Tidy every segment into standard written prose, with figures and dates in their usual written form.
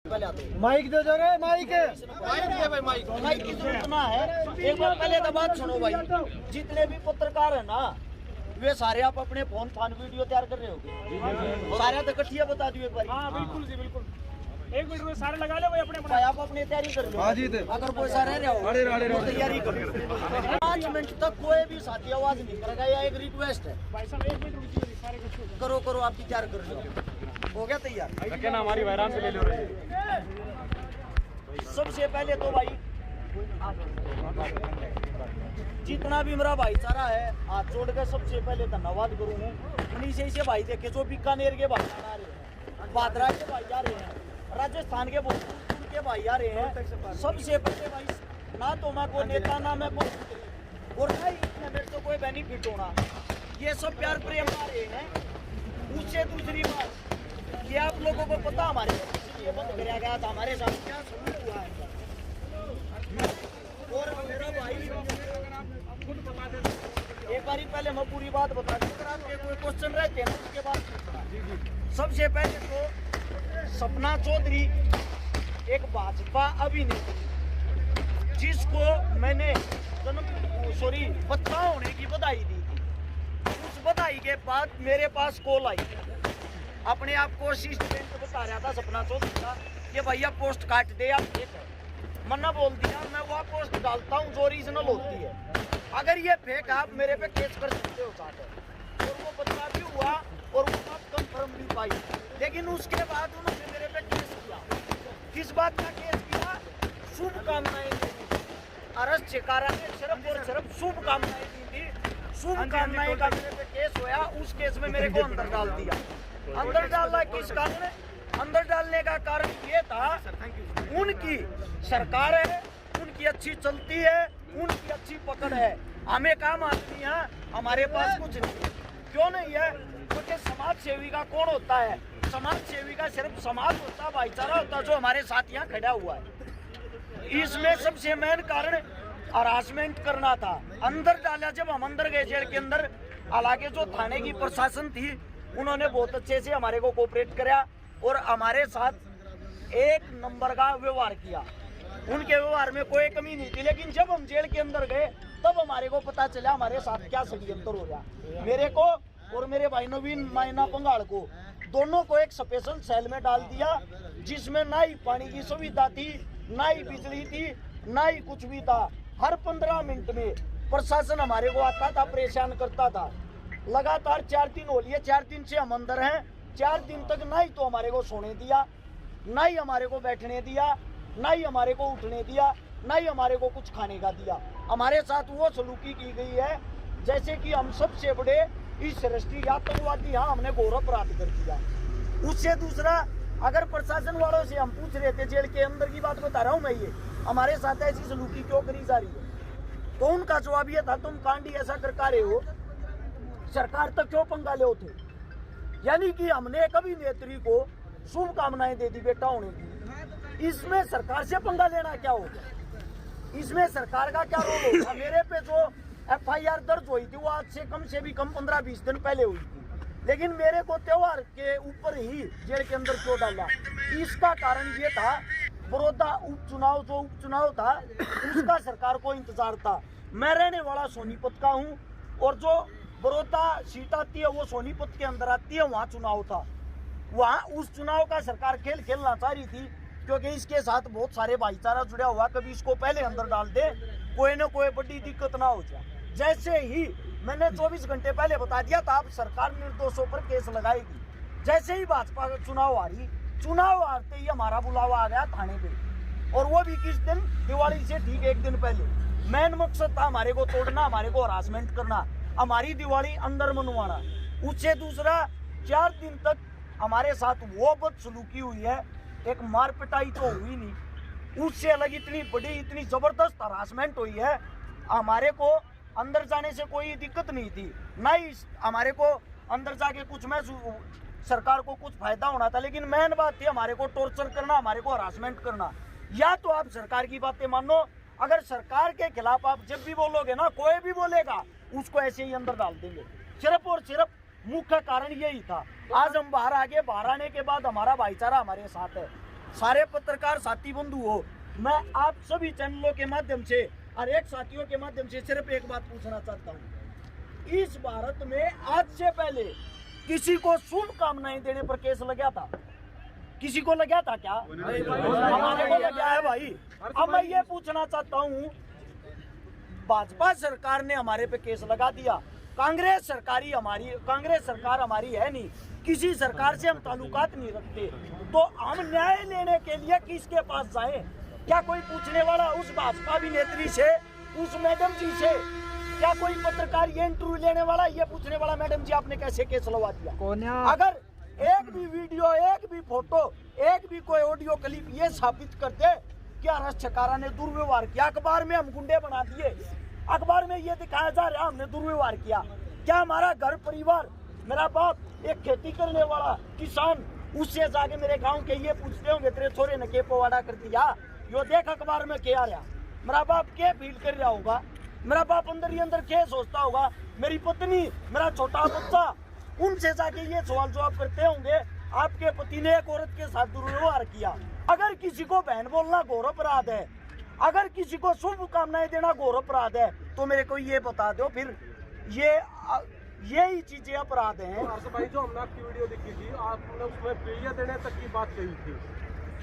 Mic दे दो रे, mic दिया भाई, माइक की जरूरत ना है। एक बार पहले तो बात सुनो भाई, जितने भी पत्रकार है ना, वे सारे आप अपने फोन वीडियो तैयार कर रहे हो सारे तो इकट्ठिया बता दियो एक बार। हाँ बिल्कुल जी बिल्कुल, एक मिनट में सारे लगा लो भाई अपने भाई, आप अपनी तैयारी कर लो। अगर कोई सारे रहे हो तैयारी करो। 5 मिनट तक कोई भी साथी आवाज नहीं करेगा, या एक रिक्वेस्ट है। भाई साहब 1 मिनट रुकिए, सारे कुछ करो आप तैयार कर लो। हो गया तैयार? ना हमारी आराम से ले लो। सबसे पहले तो भाई जितना भी मेरा भाईचारा है हाथ जोड़ के सबसे पहले धन्यवाद करूँ। मनीष से भाई देखे जो बीकानेर के भाई आ रहे हैं, बादरा के भाई आ रहे हैं, राजस्थान के भोजपुर के भाई आ रहे हैं। सबसे पहले भाई ना तो मैं कोई नेता ना मैं कोई और ना ही मेरे तो कोई बेनिफिट होना, ये सब प्यार प्रेम आ रहे हैं। उससे दूसरी बात ये आप लोगों को पता हमारे ये बंद कराया गया था, हमारे साथ क्या सलूक हुआ है। और मेरा भाई एक बारी पहले मैं पूरी बात बता दूं, अगर आपके कोई क्वेश्चन रहते हैं उसके बाद। सबसे पहले तो सपना चौधरी एक भाजपा अभिनेत्री जिसको मैंने बच्चा होने की बधाई दी थी। उस बधाई के बाद मेरे पास कॉल आई, अपने आप को असिस्टेंट बता रहा था सपना चौधरी का, ये भैया पोस्ट काट दे आप। मन्ना बोल दिया मैं वो पोस्ट डालता हूँ जो रीजनल होती है, अगर ये फेक आप मेरे पे केस कर सकते हो चाहते। और वो बदला भी हुआ और वो बात कंफर्म भी पाई, लेकिन उसके बाद उन्होंने मेरे पे केस किया। किस बात का केस किया? शुभकामनाएं दी थी। अरेस्ट शिकारा ने सिर्फ और सिर्फ शुभकामनाएं दी थी। शुभकामनाएं का मेरे पे केस हुआ, उस केस में मेरे को अंदर डाल दिया। अंदर डालना किस कारण? अंदर डालने का कारण ये था, उनकी सरकार है, उनकी अच्छी चलती है, उनकी अच्छी पकड़ है। हमें काम आदमी है, हमारे पास कुछ नहीं। क्यों नहीं है? क्योंकि समाज सेवी का कौन होता है? समाज सेवी का सिर्फ समाज होता, भाईचारा होता, जो हमारे साथ यहाँ खड़ा हुआ है। इसमें सबसे मेन कारण हरासमेंट करना था। अंदर डाला, जब हम अंदर गए जेल के अंदर, हालांकि जो थाने की प्रशासन थी उन्होंने बहुत अच्छे से हमारे को कोऑपरेट कराया और हमारे साथ एक नंबर का व्यवहार किया। उनके व्यवहार में कोई कमी नहीं थी। लेकिन जब हम जेल के अंदर गए तब हमारे को पता चला हमारे साथ क्या षड्यंत्र हो रहा। मेरे को और मेरे भाई नवीन मायना पंगाड़ को दोनों को एक स्पेशल सेल में डाल दिया, जिसमें ना ही पानी की सुविधा थी, ना ही बिजली थी, ना ही कुछ भी था। हर 15 मिनट में प्रशासन हमारे को आता था, परेशान करता था। लगातार 4 दिन हो लिए, 4 दिन से हम अंदर हैं। 4 दिन तक ना ही तो हमारे को सोने दिया, ना ही हमारे को बैठने दिया, ना ही हमारे को उठने दिया, ना ही हमारे को कुछ खाने का दिया। हमारे साथ वो सलूकी की गई है जैसे कि हम सबसे बड़े इस राष्ट्रीय आतंकवादी यहाँ हमने घोर अपराध कर दिया। उससे दूसरा, अगर प्रशासन वालों से हम पूछ रहे थे, जेल के अंदर की बात बता रहा हूँ मैं, ये हमारे साथ ऐसी सलूकी क्यों करी जा रही है, तो उनका जवाब ये था, तुम कांडी ऐसा कर रहे हो, सरकार तक क्यों पंगा ले थे। यानी कि हमने एक अभिनेत्री को शुभकामनाएं दे दी बेटा होने की, इसमें सरकार से पंगा लेना क्या होगा? इसमें सरकार का क्या रोल होगा? मेरे पे जो FIR दर्ज हुई थी वो आज से भी कम 15-20 दिन पहले हुई थी, लेकिन मेरे को त्योहार के ऊपर ही जेल के अंदर क्यों डाला? इसका कारण ये था, बड़ौदा उपचुनाव जो उपचुनाव था उसका सरकार को इंतजार था। मैं रहने वाला सोनीपत का हूँ और जो बड़ौदा सीट आती है वो सोनीपत के अंदर आती है, वहाँ चुनाव था। वहाँ उस चुनाव का सरकार खेल खेलना चाह रही थी, क्योंकि इसके साथ बहुत सारे भाईचारा जुड़ा हुआ, कभी इसको पहले अंदर डाल दे, कोई ना कोई बड़ी दिक्कत ना हो जाए। जैसे ही मैंने 24 घंटे पहले बता दिया था, अब सरकार निर्दोषों पर केस लगाएगी। जैसे ही भाजपा का चुनाव आ रही, चुनाव आते ही हमारा बुलावा आ गया थाने पे, और वो भी किस दिन? दिवाली से ठीक 1 दिन पहले। मेन मकसद था हमारे को तोड़ना, हमारे को हरासमेंट करना, हमारी दिवाली अंदर मनवाना। उससे दूसरा, 4 दिन तक हमारे साथ वो बदसलूकी हुई है, एक मार पिटाई तो हुई नहीं, उससे अलग इतनी बड़ी, इतनी जबरदस्त हरासमेंट हुई है। हमारे को अंदर जाने से कोई दिक्कत नहीं थी, ना ही हमारे को अंदर जाके कुछ में सरकार को कुछ फायदा होना था, लेकिन मेन बात थी हमारे को टॉर्चर करना, हमारे को हरासमेंट करना। या तो आप सरकार की बातें मानो, अगर सरकार के खिलाफ आप जब भी बोलोगे ना, कोई भी बोलेगा उसको ऐसे ही अंदर डाल देंगे। सिर्फ और सिर्फ मुख्य कारण यही था। आज हम बाहर आ गए, बाहर आने के बाद हमारा भाईचारा हमारे साथ है। सारे पत्रकार साथी बंधु हो, मैं आप सभी चैनलों के माध्यम से और एक साथियों के माध्यम से सिर्फ एक बात पूछना चाहता हूँ। इस भारत में आज से पहले किसी को शुभकामनाएं देने पर केस लगा था? किसी को लगा था क्या? हमारे को लगा है भाई। अब मैं ये पूछना चाहता हूँ, भाजपा सरकार ने हमारे पे केस लगा दिया, कांग्रेस सरकार हमारी है नहीं, किसी सरकार से हम ताल्लुकात नहीं रखते, तो हम न्याय लेने के लिए किसके पास जाएं? क्या कोई पूछने वाला उस भाजपा अभिनेत्री से, उस मैडम जी से, क्या कोई पत्रकार ये इंटरव्यू लेने वाला, ये पूछने वाला मैडम जी आपने कैसे केस लगा दिया? अगर एक भी वीडियो, एक भी फोटो, एक भी कोई ऑडियो क्लिप ये साबित कर दे कि अरेस्ट छकारा ने दुर्व्यवहार किया, अखबार में हम गुंडे बना दिए, अखबार में ये दिखाया जा रहा है हमने दुर्व्यवहार किया, क्या हमारा घर परिवार, मेरा बाप एक खेती करने वाला किसान, उससे जाके मेरे गांव के ये पूछते होंगे तेरे छोरे ने के पवाड़ा कर दिया, यो देख अखबार में क्या रहा, मेरा बाप क्या फील कर रहा होगा, मेरा बाप अंदर ही अंदर क्या सोचता होगा, मेरी पत्नी, मेरा छोटा बच्चा, उनसे जाके ये सवाल जवाब करते होंगे आपके पति ने एक औरत के साथ दुर्व्यवहार किया। अगर किसी को बहन बोलना घोर अपराध है, अगर किसी को शुभकामनाएं देना घोर अपराध है, तो मेरे को ये बता दो फिर यही चीजें अपराध हैं। भाई जो हमने आपकी वीडियो देखी थी, आपने उसमें प्रिय देने तक की बात कही थी,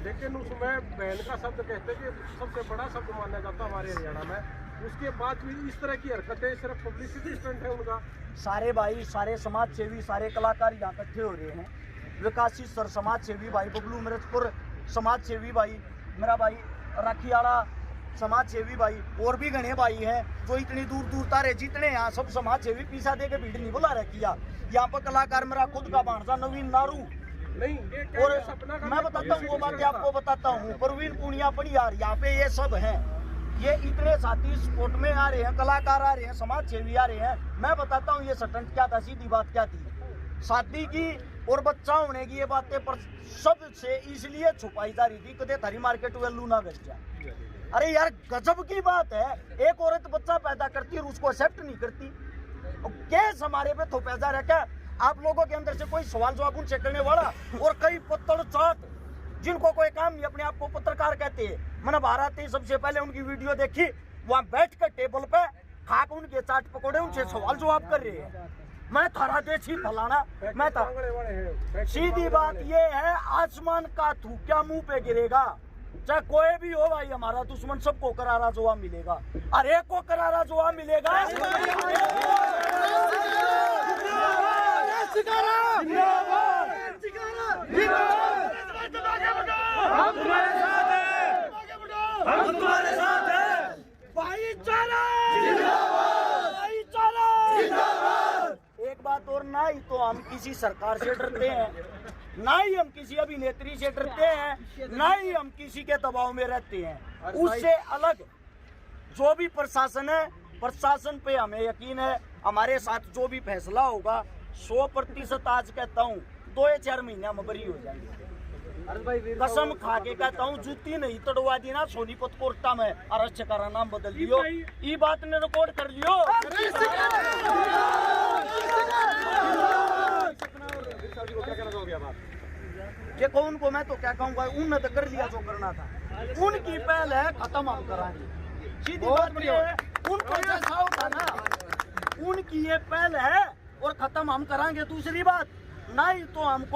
लेकिन उसमें बहन का शब्द कहते कि सबसे बड़ा शब्द माना जाता हमारे हरियाणा में, उसके बाद भी इस तरह की हरकतें सिर्फ पब्लिसिटी स्टंट है उनका। सारे भाई, सारे समाज सेवी, सारे कलाकार यहाँ इकट्ठे हो रहे हैं, विकासी सर समाज सेवी भाई, बबलू मिर्चपुर समाज सेवी भाई, मेरा भाई राखीवाड़ा समाज सेवी भाई, और भी घने भाई हैं जो इतनी दूर दूर तारे जितने यहाँ सब समाज सेवी पीछा दे के भीड़ नहीं बुला रखी है। यहाँ पर कलाकार मेरा खुद का भांजा नवीन नारू नहीं, और मैं बताता हूँ वो बातें आपको बताता हूँ, परवीन पुनिया पड़ियार, यहाँ पे ये सब हैं, ये इतने साथी स्पोर्ट में आ रहे हैं, कलाकार आ रहे हैं, समाज सेवी आ रहे हैं। मैं बताता हूँ ये स्टंट क्या था, सीधी बात क्या थी, शादी की और बच्चा होने की ये बातें पर सबसे इसलिए छुपाई जा रही थी कदे थारी मार्केट वैल्यू ना घट जाए। अरे यार गजब की बात है, एक औरत बच्चा पैदा करती है और उसको एक्सेप्ट नहीं करती, केस हमारे पे थोपा जा रहा है। क्या आप लोगों के अंदर से कोई सवाल जवाब उनसे करने वाला, और कई पत्थर चाट जिनको कोई काम नहीं, अपने आप को पत्रकार कहते हैं, मैंने भारत ही सबसे पहले उनकी वीडियो देखी, वहां बैठ कर टेबल पे खाक उनके चाट पकौड़े उनसे सवाल जवाब कर रहे हैं, मैं थारा देसी फलाना, मैं था। सीधी बात ये है, आसमान का थूकिया मुंह पे गिरेगा, चाहे कोई भी हो भाई, हमारा दुश्मन सबको करारा जवाब मिलेगा, और एक को करारा जवाब मिलेगा। हम तुम्हारे साथ हैं, हम तुम्हारे साथ हैं, भाईचारा जिंदाबाद। एक बात और, ना ही तो हम किसी सरकार से डरते हैं, ना ही हम किसी अभिनेत्री से डरते हैं, ना ही हम किसी के दबाव में रहते हैं। उससे अलग जो भी प्रशासन है, प्रशासन पे हमें यकीन है, हमारे साथ जो भी फैसला होगा 100% आज कहता हूँ 2 या 4 महीने में बरी हो जाएंगे। कसम खा के कहता हूँ, जूती नहीं तड़वा दी ना सोनीपत कोर्टा में, अरेस्ट छकारा नाम बदल दियो, ये बात ने रिकॉर्ड कर लियो। देखो उनको मैं तो क्या कहूँगा, उनने तो कर लिया जो करना था, उनकी पहल है, खत्म हम कराएंगे। सीधी बात ये है, उनको जैसा होता ना, उनकी ये पहल है और खत्म हम कराएंगे। दूसरी बात, ना ही तो हम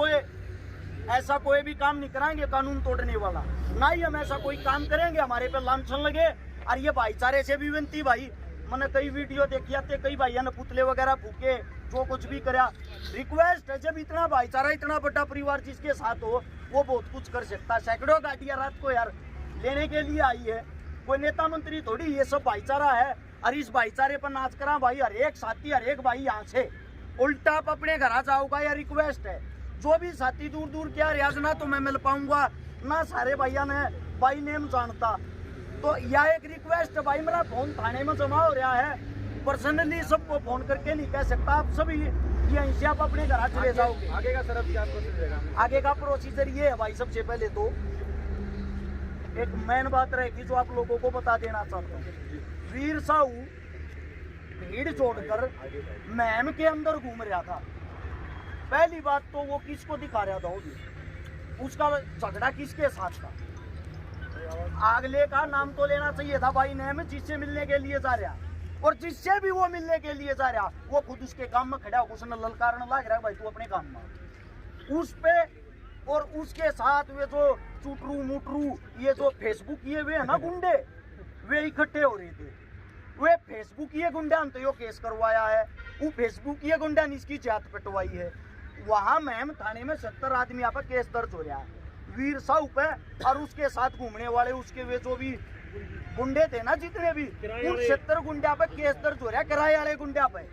ऐसा कोई भी काम नहीं कराएंगे कानून तोड़ने वाला, ना ही हम ऐसा कोई काम करेंगे हमारे पे लांछन लगे। और ये भाईचारे से भी विनती भाई, मैंने कई वीडियो देखी आते, कई भाइयों ने पुतले वगैरह फूके, जो कुछ भी करा, रिक्वेस्ट है, जब इतना भाईचारा, इतना बड़ा परिवार जिसके साथ हो, वो बहुत कुछ कर सकता है। सैकड़ों गाड़ियां रात को यार लेने के लिए आई है, कोई नेता मंत्री थोड़ी, ये सब भाईचारा है। और इस भाईचारे पर नाच करा भाई, हर एक साथी, हर एक भाई यहाँ से उल्टा आप अपने घर आ जाओगा, या रिक्वेस्ट है, जो भी साथी दूर दूर क्या रियाज, ना तो मैं मिल पाऊंगा, ना सारे भैया ने भाई नेम जानता, तो यह एक रिक्वेस्ट है भाई, मेरा फोन थाने में जमा हो रहा है, पर्सनली सबको फोन करके नहीं कह सकता, आप सभी यहीं से आप अपने घर चले जाओगे। आगे का सर क्या प्रोसीजर? आगे का प्रोसीजर ये है भाई, सबसे पहले तो एक मेन बात रहेगी जो आप लोगों को बता देना चाहता हूँ, वीर साहू भीड़ छोड़कर महम के अंदर घूम रहा था। पहली बात तो वो किसको दिखा रहा था, उसका झगड़ा किसके साथ था? अगले का नाम तो लेना चाहिए था भाई नेम, जिससे मिलने के लिए जा रहा, और जिससे भी वो मिलने के लिए जा रहा वो खुद उसके काम में खड़ा, उसने ललकारने लग रहा है भाई तू अपने काम में उस पे। और उसके साथ वे जो चुटरू मुटरू ये जो फेसबुक ये वे है ना गुंडे, वे इकट्ठे हो रहे थे। वे फेसबुक ये गुंडा ने तो यो केस करवाया है, वो फेसबुक ये गुंडा ने इसकी जात पिटवाई है। वहां मैम थाने में 70 आदमी यहाँ पर केस दर्ज हो रहा है वीर साहू पे, और उसके साथ घूमने वाले उसके वे जो भी गुंडे थे ना जितने भी, उन 70 गुंडा पे केस दर्ज हो रहा है, किराए वाले गुंडा पे।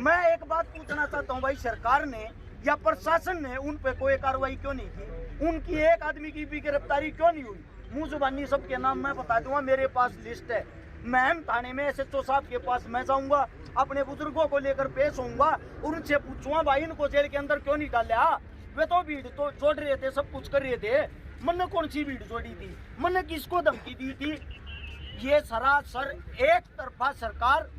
मैं एक बात पूछना चाहता हूँ भाई, सरकार ने या प्रशासन ने उन पे कोई कार्रवाई क्यों नहीं की? उनकी एक आदमी की भी गिरफ्तारी क्यों नहीं हुई? मुंह जुबानी सबके नाम मैं बता दूंगा, मेरे पास लिस्ट है। मैं थाने में SHO साहब के पास मैं जाऊंगा, अपने बुजुर्गों को लेकर पेश होऊंगा और उनसे पूछूंगा भाई इनको जेल के अंदर क्यों नहीं डाला? वे तो भीड़ तो जोड़ रहे थे, सब कुछ कर रहे थे, मन ने कौन सी भीड़ जोड़ी थी? मन ने किसको धमकी दी थी? ये सरासर एक तरफा सरकार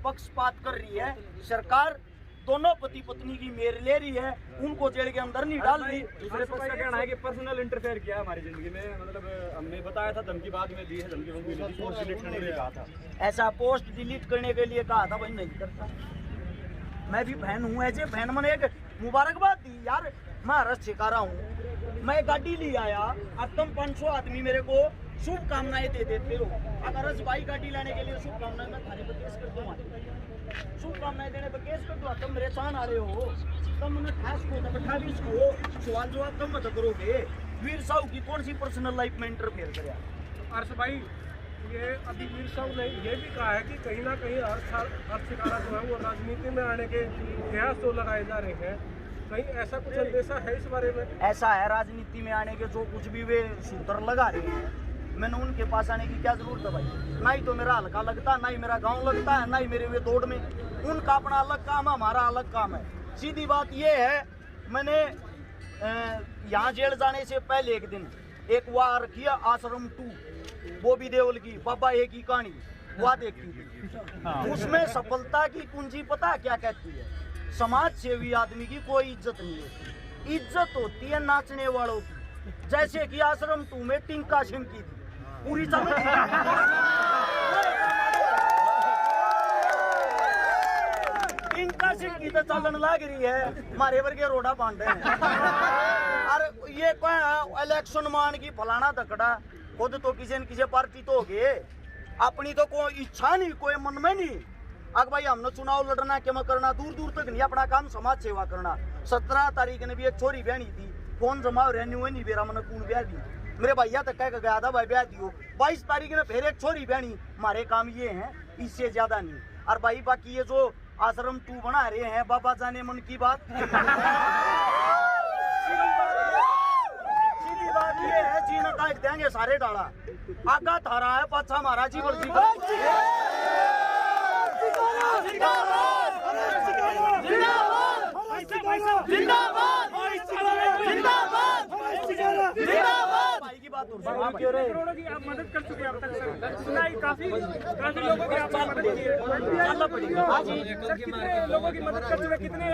पक्षपात कर रही है। सरकार दोनों पति पत्नी की मेर ले रही है, उनको जेल के अंदर नहीं डाल रही। दूसरे पक्ष का कहना है कि पर्सनल इंटरफेयर किया है हमारी जिंदगी में, मतलब हमने बताया था धमकी बाद में दी है, धमकी मिली थी, पोस्ट डिलीट करने के लिए कहा था। ऐसा पोस्ट डिलीट करने के लिए कहा था भाई, नहीं करता। मैं भी बहन हूँ, ऐसे बहन मैंने एक मुबारकबाद दी यार, मैं हरस सिखा रहा हूँ। मैं गाड़ी ले आया, अब तुम 500 आदमी मेरे को शुभकामनाएं दे देते हो। अगर हरस भाई गाड़ी लाने के लिए शुभकामनाएं, मैं थाने पर केस कर दूंगा। शुभकामनाएं देने पर केस कर दूंगा। तुम मेरे साथ आ रहे हो, तुम उन्हें 28 को सवाल जवाब तुम मत करोगे। वीर साहू की कौन सी पर्सनल लाइफ में इंटरफेयर करे? अर्श भाई, ये अभी वीर साहू ने ये भी कहा है कि कहीं ना कहीं अर्श शिकारा जो है वो राजनीति में आने के प्रयास तो लगाए जा रहे हैं, कहीं ऐसा कुछ अंदेशा है इस बारे में? ऐसा है, राजनीति में आने के जो कुछ भी वे सूत्र लगा रहे हैं, मैंने उनके पास आने की क्या जरूरत है भाई? ना ही तो मेरा हल्का लगता है, ना ही मेरा गांव लगता है, ना ही मेरे वे दौड़ में। उनका अपना अलग काम है, हमारा अलग काम है। सीधी बात ये है, मैंने यहाँ जेल जाने से पहले एक दिन एक वह रखी है आश्रम 2 बॉबी देओल की, बाबा एक ही कहानी, वह देखी थी। उसमें सफलता की कुंजी पता क्या कहती है? समाज सेवी आदमी की कोई इज्जत नहीं होती, इज्जत होती है नाचने वालों की। जैसे कि आश्रम 2 में टिंका सिंह की थी, पूरी चल टिंका सिंह की तो चलन लग रही है, हमारे वर्गे रोडा बांध हैं। और ये कोई इलेक्शन मान की फलाना धकड़ा, खुद तो किसी न किसी पार्टी तो हो गए, अपनी तो कोई इच्छा नहीं, कोई मन में नहीं। अगर भाई हमने चुनाव लड़ना क्या करना, दूर दूर तक नहीं, अपना काम समाज सेवा करना। 17 तारीख ने भी एक छोरी बहनी थी, फोन जमा रेन्यू नहीं बेरा मैंने कौन ब्याह दी, मेरे भैया तक कह गया था भाई ब्याह दियो। 22 तारीख ने फिर एक छोरी बहनी। हमारे काम ये हैं, इससे ज्यादा नहीं। और भाई बाकी ये जो आश्रम 2 बना रहे हैं, बाबा जाने मन की बात। सीधी बात ये है, जीना काट देंगे सारे डाला। आगा थारा है, पाछा हमारा जीवन करोड़ों की आप मदद कर चुके हैं अब तक सर, सुना ही काफी लोगों की आपने मदद की है। सर कितने लोगों की मदद कर चुके हैं, कितने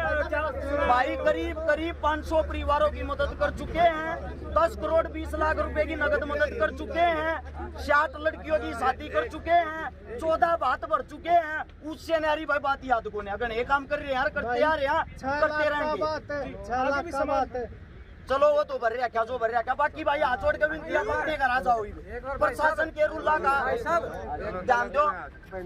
भाई? करीब 500 परिवारों की मदद कर चुके हैं। 10 करोड़ 20 लाख रुपए की नगद मदद कर चुके हैं। 60 लड़कियों की शादी कर चुके हैं। 14 बात भर चुके हैं। उससे नारी भाई बात याद को नहीं, अगर ये काम कर रहे हैं यार, करते यार यहाँ करते रहेंगे। चलो वो तो भर रहा क्या, जो भर रहा क्या। बाकी भाई हाथ जोड़ के विनती है, घर आ जाओ। प्रशासन के रूल का ध्यान दो।